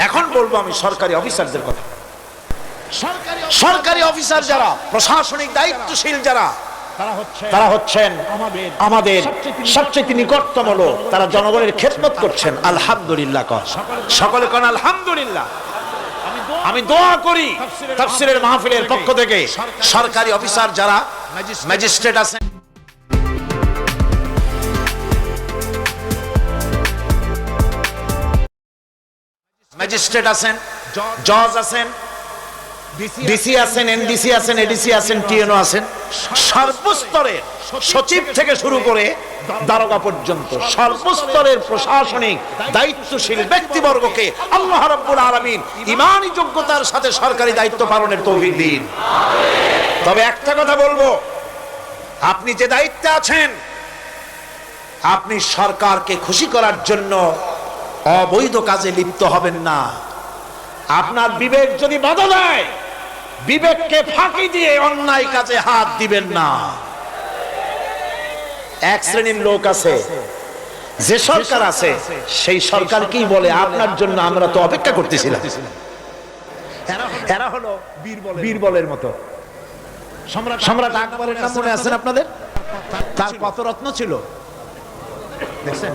এখন বলবো আমি সরকারি অফিসারদের কথা। সরকারি অফিসার যারা, প্রশাসনিক দায়িত্বশীল যারা, তারা হচ্ছেন আমাদের সবচেয়ে নিকটতম লোক। তারা জনগণের খেদমত করছেন। আলহামদুলিল্লাহ কর, সকলে কোন আলহামদুলিল্লাহ। আমি দোয়া করি তাফসীরের মাহফিলের পক্ষ থেকে সরকারি অফিসার যারা, ম্যাজিস্ট্রেট আছেন, ম্যাজিস্ট্রেট আছেন, জজ আছেন, ডিসি আছেন, এনডিসি আছেন, এডিসি আছেন, টিএনও আছেন, সর্বস্তরের সচিব থেকে শুরু করে দারোগা পর্যন্ত সর্বস্তরের প্রশাসনিক দায়িত্বশীল ব্যক্তিবর্গকে আল্লাহ রাব্বুল আলামিন ঈমানি যোগ্যতার সাথে সরকারি দায়িত্ব পালনের তৌফিক দিন। তবে একটা কথা বলবো, আপনি যে দায়িত্বে আছেন, আপনি সরকারকে খুশি করার জন্য অবৈধ কাজে লিপ্ত হবেন না। আপনার বিবেক যদি বাধা দেয়, বিবেককে ফাঁকি দিয়ে অন্যায় কাজে হাত দিবেন না। এক শ্রেণীর লোক আছে, যে সরকার আছে সেই সরকার কি বলে আপনার জন্য আমরা তো অপেক্ষা করতেছিলাম। এরা হলো বীরবলের মতো। সম্রাট আকবরের নাম মনে আছে আপনাদের? তার কত রত্ন ছিল দেখছেন?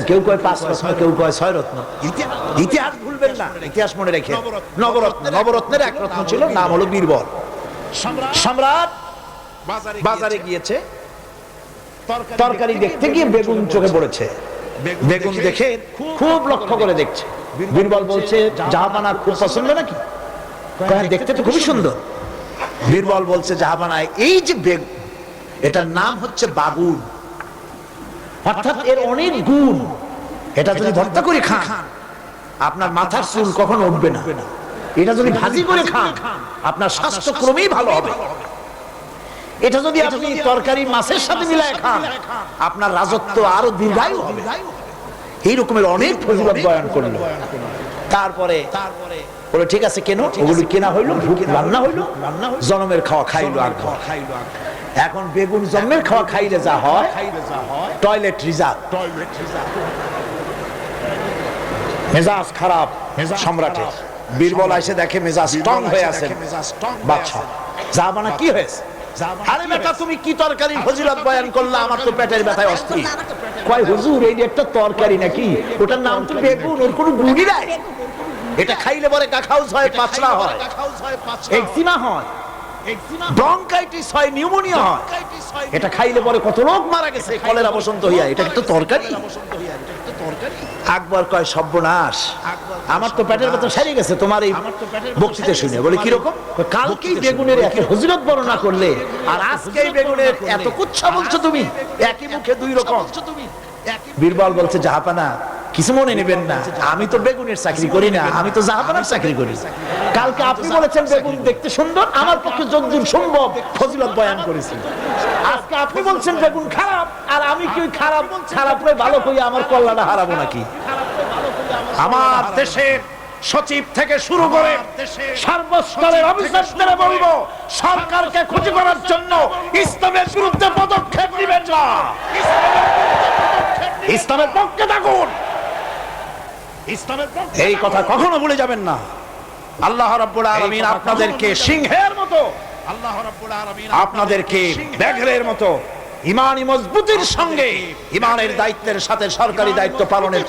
কেউ কয় 5 রত্ন, কেউ কয় 6 রত্ন। ইতিহাস ভুলবেন না, ইতিহাস মনে রেখে। নবরত্নের এক রত্ন ছিল, নাম হলো বীরবল। সম্রাট বাজারে গিয়েছে, তরকারি দেখতে গিয়ে বেগুন চোখে পড়েছে। বেগুন দেখে খুব লক্ষ্য করে দেখছে। বীরবল বলছে, জাহাপানা খুব পছন্দ নাকি? দেখতে তো খুবই সুন্দর। বীরবল বলছে, জাহাপানা এই যে বেগুন, এটার নাম হচ্ছে বাগুন, অর্থাৎ এর অনেক গুণ। এটা যদি ভর্তা করে খান আপনার মাথার চুল কখনো উঠবে না। এটা যদি ভাজি করে খান আপনার স্বাস্থ্য ক্রমেই ভালো হবে। এটা যদি আপনি তরকারি মাছের সাথে মিলায় খান আপনার রাজত্ব আরো দীর্ঘায়ু হবে। এই রকমের অনেক ফজিলত বয়ান করলো। তারপরে বলে, ঠিক আছে কেন? ওগুলি কেনা হইলো, রান্না হইলো, জনমের খাওয়া খাইলো। আর এখন বেগুন জন্মের খাওয়া খাইলে যা হয়, টয়লেট রিজার্ভ। মেজাজ খারাপ সম্রাটের। বীরবল এসে দেখে মেজাজ স্ট্রং হয়ে আছে। বাদশা, জাহাপানা কি হয়েছে? আরে বেটা, তুমি কি তরকারি ফজিলত বয়ান করলা? আমার তো পেটের ব্যথায় অস্থির। কয়, হুজুর এই একটা তরকারি নাকি, ওটার নাম তো বেগুন, ওর কোনো গুণই নাই। এটা খাইলে পরে কাখাউস হয়, পাতলা হয়, একজিমা হয়, ব্রঙ্কাইটিস হয়, নিউমোনিয়া হয়। এটা খাইলে পরে কত লোক মারা গেছে কলেরা বসন্ত হইয়া। এটা তো তরকারি? আকবর কয়, সর্বনাশ, আমার তো পেটের ব্যথা সেরে গেছে তোমার এই বক্তৃতা শুনে। বলে, কিরকম? কালকেই বেগুনের এত ফজিলত বর্ণনা করলে, আর আজকেই বেগুনের এত কুচ্ছা বলছো তুমি, একই মুখে দুই রকম। বীরবল বলছে, জাহাপানা কিছু মনে নেবেন না, আমি তো বেগুনের চাকরি করি না, আমি তো জাহাপানার চাকরি করি। কালকে আপনি বলেছেন বেগুন দেখতে সুন্দর, আমার পক্ষে যতদূর সম্ভব ফজিলত বয়ান করেছি। আজকে আপনি বলছেন বেগুন খারাপ, আর আমি কি খারাপ হয়ে ভালো করি আমার কল্যাণে হারাবো নাকি? আমার দেশের সচিব থেকে শুরু করে সর্বস্তরের অফিসারদের বলবো, সরকারকে খুশি করার জন্য ইসলামের বিরুদ্ধে পদক্ষেপ নেবেন না, ইসলামের পক্ষে থাকুন। এই কথা কখনো ভুলে যাবেন না। আল্লাহ রাব্বুল আলামিন আপনাদেরকে সিংহের মতো, আপনাদেরকে ব্যাঘ্রের মতো ঈমানি মজবুতির সঙ্গে ঈমানের দায়িত্বের সাথে সরকারি দায়িত্ব পালনের